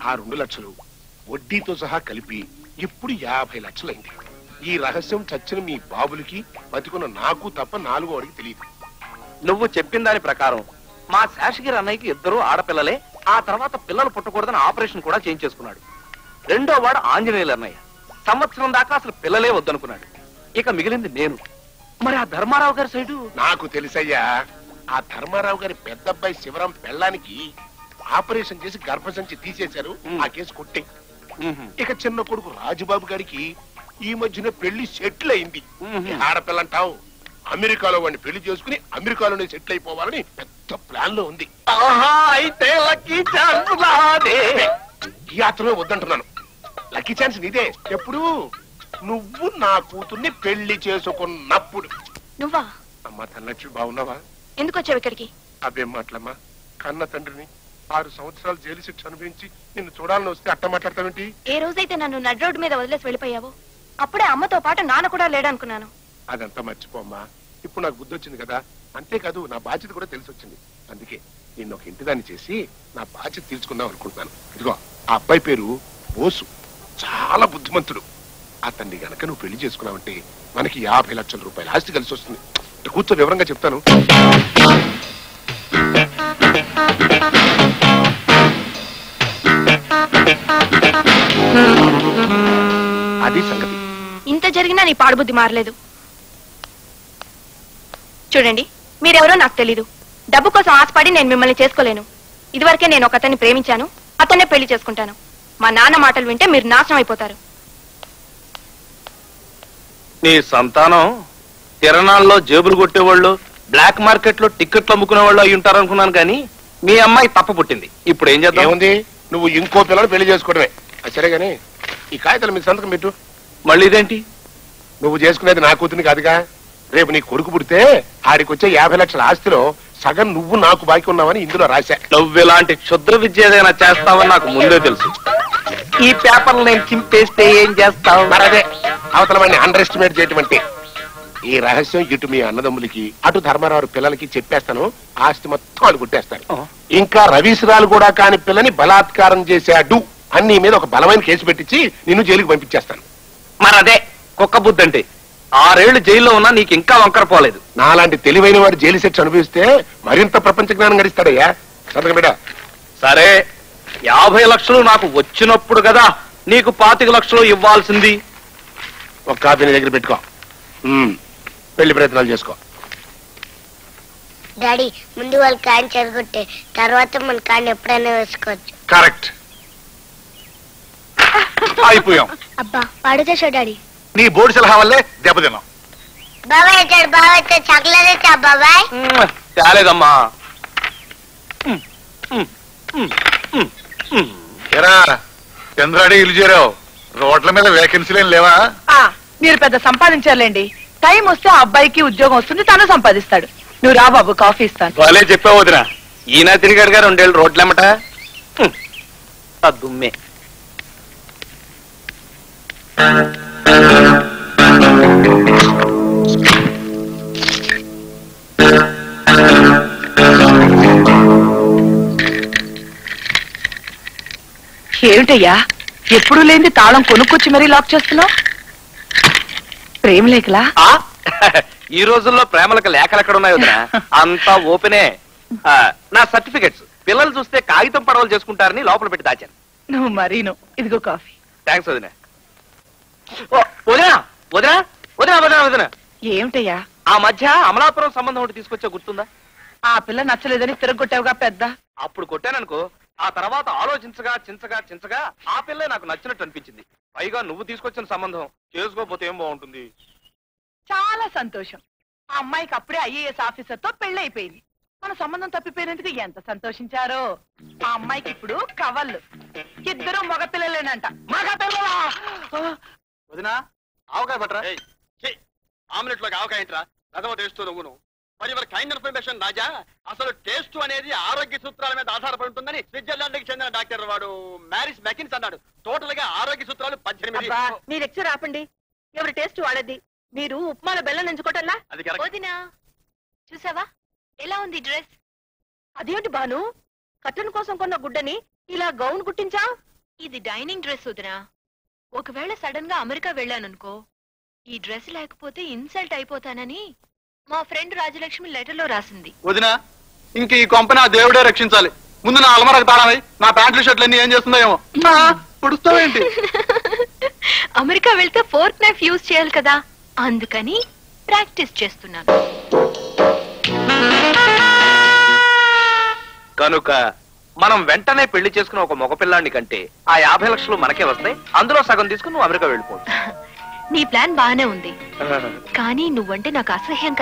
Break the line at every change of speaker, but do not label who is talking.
ఆ 2 లక్షలు వడ్డీతో సహా కలిపి ఇప్పుడు 50 లక్షలైంది. ఈ రహస్యం చచ్చిన మీ బాబులకి బతికున్న నాకు తప్ప 4వ వాడికి తెలియదు.
నువ్వు చెప్పిన దాని ప్రకారం మా శేషగిరి అన్నయ్యకి 2 ఆడపిల్లలే. ఆ తర్వాత పిల్లలు పుట్టకూడదని ఆపరేషన్ కూడా చేయించేసుకున్నాడు. 2వ వాడు ఆంజనేయులు అన్నయ్య. సంవత్సరం దాకా అసలు పిల్లలే వద్దనుకున్నాడు. ఇక మిగిలింది నేను. మరి ఆ ధర్మారావు గారి సైడు
నాకు తెలుసయ్యా. ఆ ధర్మారావు గారి పెద్దబ్బాయి శివరాం పెళ్ళానికి ఆపరేషన్ చేసి గర్భసంచి తీసేశారు. ఆ కేసు కొట్టే. ఇక చిన్న కొడుకు రాజుబాబు గారికి ఈ మధ్యన పెళ్లి సెటిల్ అయింది. ఆడపిల్లంటావు, అమెరికాలో వాడిని పెళ్లి చేసుకుని అమెరికాలోనే సెటిల్ అయిపోవాలని పెద్ద ప్లాన్ లో ఉంది.
అయితే లక్కీ ఛాన్స్ నాదే.
ఈ ఆత్రమే వద్దంటున్నాను. లక్కీ ఛాన్స్ నీదే. ఎప్పుడు? నువ్వు నా కూతుర్ని పెళ్లి చేసుకున్నప్పుడు.
నువ్వా?
అమ్మా తనలక్ష్మి, బాగున్నావా?
ఎందుకు వచ్చావు ఇక్కడికి?
అవేం మాటలమ్మా. కన్న తండ్రిని 6 సంవత్సరాలు జైలు శిక్ష అనుభవించి నిన్ను చూడాలని వస్తే అట్ట మాట్లాడతావేంటి?
ఏ రోజైతే నన్ను నడి రోడ్డు మీద వదిలేసి వెళ్ళిపోయావో అప్పుడే అమ్మతో పాటు నాన్న కూడా లేడనుకున్నాను.
అదంతా మర్చిపోమ్మా. ఇప్పుడు నాకు బుద్ధి వచ్చింది కదా. అంతేకాదు నా బాధ్యత కూడా తెలిసి వచ్చింది. అందుకే నిన్ను ఒక ఇంటిదాన్ని చేసి నా బాధ్యత తీర్చుకుందాం అనుకుంటున్నాను. ఇదిగో ఆ అబ్బాయి పేరు బోసు. చాలా బుద్ధిమంతుడు. అతన్ని గనక నువ్వు పెళ్లి చేసుకున్నావంటే మనకి 50 లక్షల రూపాయల ఆస్తి కలిసి వస్తుంది. కూర్చో, వివరంగా చెప్తాను. అది సంగతి.
ఇంత జరిగినా నీ పాడుబుద్ధి మారలేదు. చూడండి, మీరెవరో నాకు తెలీదు. డబ్బు కోసం ఆశపడి నేను మిమ్మల్ని చేసుకోలేను. ఇదివరకే నేను ఒక అతన్ని ప్రేమించాను. అతన్నే పెళ్లి చేసుకుంటాను. మా నాన్న మాటలు వింటే మీరు నాశనం అయిపోతారు.
నీ సంతానం తిరణాల్లో జేబులు కొట్టేవాళ్ళు, బ్లాక్ మార్కెట్ లో టిక్కెట్లు అమ్ముకునే వాళ్ళు అయి ఉంటారనుకున్నాను. కానీ మీ అమ్మాయి తప్ప పుట్టింది. ఇప్పుడు ఏం చేద్దాం?
ఏముంది, నువ్వు ఇంకో పిల్లలు పెళ్లి చేసుకోవడమే. సరే గాని ఈ కాగితాలు మీ సంతకం పెట్టు.
మళ్ళీ ఇదేంటి?
నువ్వు చేసుకునేది నా కూతురికి కాదుగా. రేపు నీ కొడుకు పుడితే ఆడికొచ్చే 50 లక్షల ఆస్తిలో సగం నువ్వు నాకు బాకీ ఉన్నావని ఇందులో రాశా.
నువ్వు ఇలాంటి క్షుద్ర విద్య ఏదైనా చేస్తావని నాకు ముందే తెలుసు. ఈ పేపర్లు నేను చింపేస్తే ఏం చేస్తావు?
మరదే అవతల వాడిని అండర్ ఎస్టిమేట్ చేయటం అంటే. ఈ రహస్యం ఇటు మీ అన్నదమ్ములకి అటు ధర్మారావు పిల్లలకి చెప్పేస్తాను. ఆస్తి మొత్తం వాళ్ళు కొట్టేస్తారు. ఇంకా రవీశ్రాలు కూడా కాని పిల్లని బలాత్కారం చేశాడు అని నీ మీద ఒక బలమైన కేసు పెట్టించి నిన్ను జైలుకి పంపించేస్తాను.
మరదే కుక్క బుద్ధి అంటే. 6 ఏళ్లు జైల్లో ఉన్నా నీకు ఇంకా వంకర పోలేదు.
నాలాంటి తెలివైన వాడు జైలు శిక్ష అనుభవిస్తే మరింత ప్రపంచ జ్ఞానం గడిస్తాడయ్యా. సంతకం బిడ్డ.
సరే, 50 లక్షలు నాకు వచ్చినప్పుడు కదా నీకు 25 లక్షలు ఇవ్వాల్సింది.
ఒక కాపీ నీ దగ్గర పెట్టుకో. పెళ్లి ప్రయత్నాలు చేసుకో.
డాడీ, ముందు వాళ్ళు కాయని చెడగొట్టే తర్వాత మన కాయని ఎప్పుడైనా వేసుకోవచ్చు.
కరెక్ట్.
అయిపోయాం.
అబ్బా పాడుతా డాడీ.
నీ బోర్డు సలహా వల్లే దెబ్బతిన్నాం.
బాబాయ్ వచ్చాడు. బాబాయ్ వచ్చాడు. చాక్లెట్ వచ్చా బాబాయ్?
చాలేదమ్మా.
ఎరా చంద్రాడి ఇల్లు చేరావు. రోడ్ల మీద వేకెన్సీలేం లేవా?
మీరు పెద్ద సంపాదించారులేండి. టైం వస్తే ఆ అబ్బాయికి ఉద్యోగం వస్తుంది, తను సంపాదిస్తాడు. నువ్వు రా బాబు, కాఫీ ఇస్తాను.
వాళ్ళే చెప్పావు వదినా. ఈయన తిరిగాడు గారు 2 ఏళ్ళు రోడ్లెమ్మట. దుమ్మే.
ఏమిటయ్యా, ఎప్పుడు లేని తాళం కొనుక్కొచ్చి మరీ లాక్ చేస్తున్నావు? ప్రేమ లేఖలా?
ఈ రోజుల్లో ప్రేమలకు లేఖలు ఎక్కడ ఉన్నాయి వదినా? అంతా ఓపెనే. నా సర్టిఫికెట్స్ పిల్లలు చూస్తే కాగితం పడవలు చేసుకుంటారని లోపల పెట్టి దాచాను.
నువ్వు మరీను. ఇదిగో కాఫీ.
థ్యాంక్స్ వదినా. వదినా వదినా వదినా వదినా వదినా
ఏమిటయ్యా?
ఆ మధ్య అమలాపురం సంబంధం ఒకటి తీసుకొచ్చా, గుర్తుందా?
ఆ పిల్ల నచ్చలేదని తిరగొట్టావుగా పెద్ద.
అప్పుడు కొట్టాననుకో, ఆ తర్వాత ఆలోచించగా చించగా చించగా ఆ పిల్లే నాకు నచ్చినట్టు అనిపించింది. పైగా నువ్వు తీసుకొచ్చిన సంబంధం చేసుకోకపోతే ఏం బాగుంటుంది.
చాలా సంతోషం. ఆ అమ్మాయికి అప్పుడే IAS ఆఫీసర్ తో పెళ్ళైపోయింది. మన సంబంధం తప్పిపోయినందుకు ఎంత సంతోషించారో. ఆ అమ్మాయికి ఇప్పుడు కవళ్ళు. 2 మగ పిల్లలేనంట.
మగ పిల్లలా? వదినా ఆవకాయ పట్టరా. ఆమ్లెట్ లోకి ఆవకాయ ఏంట్రా? రథమ టేస్ట్ నువ్వును. మరి వాళ్ళ కైండ్ ఇన్ఫర్మేషన్ రాజా, అసలు టేస్ట్ అనేది ఆరోగ్య సూత్రాల మీద ఆధారపడి ఉంటుందని స్విట్జర్లాండ్ కి చెందిన డాక్టర్ వాడు మ్యారిస్ మెకిన్స్ అన్నాడు. టోటల్ గా ఆరోగ్య సూత్రాలు 18.
నీ లెక్చర్ ఆపండి. ఎవరి టేస్ట్ వాడేది. మీరు ఉప్మాల బెల్లం ఎంచుకోవటంలా?
అది కరెక్ట్.
వదినా, చూసావా ఎలా ఉంది డ్రెస్?
అదేంటి బాను, కట్టన్ కోసం కొన్న గుడ్డని ఇలా గౌన్ కుట్టించా?
ఇది డైనింగ్ డ్రెస్ వదినా. ఒకవేళ సడన్ గా అమెరికా వెళ్ళాననుకో, ఈ డ్రెస్ లేకపోతే ఇన్సల్ట్ అయిపోతానని మా ఫ్రెండ్ రాజలక్ష్మి లెటర్ లో రాసింది.
వదినా, ఇంక ఈ కొంపని ఆ దేవుడే రక్షించాలి. ముందు నా అలమరకు తాళమై నా ప్యాంట్లు షర్ట్లు అన్ని ఏం చేస్తుందో ఏమో. పుడుస్తావేంటి?
అమెరికా వెళ్తే ఫోర్క్ నైఫ్ యూజ్ చేయాలి కదా, అందుకని ప్రాక్టీస్ చేస్తున్నాను.
కనుక మనం వెంటనే పెళ్లి చేసుకున్న ఒక మగపిల్లాన్ని కంటే ఆ 50 లక్షలు మనకే వస్తాయి. అందులో సగం తీసుకుని నువ్వు అమెరికా వెళ్ళిపోవచ్చు.
నీ ప్లాన్ బానే ఉంది, కానీ నువ్వంటే నాకు అసహ్యం కదా.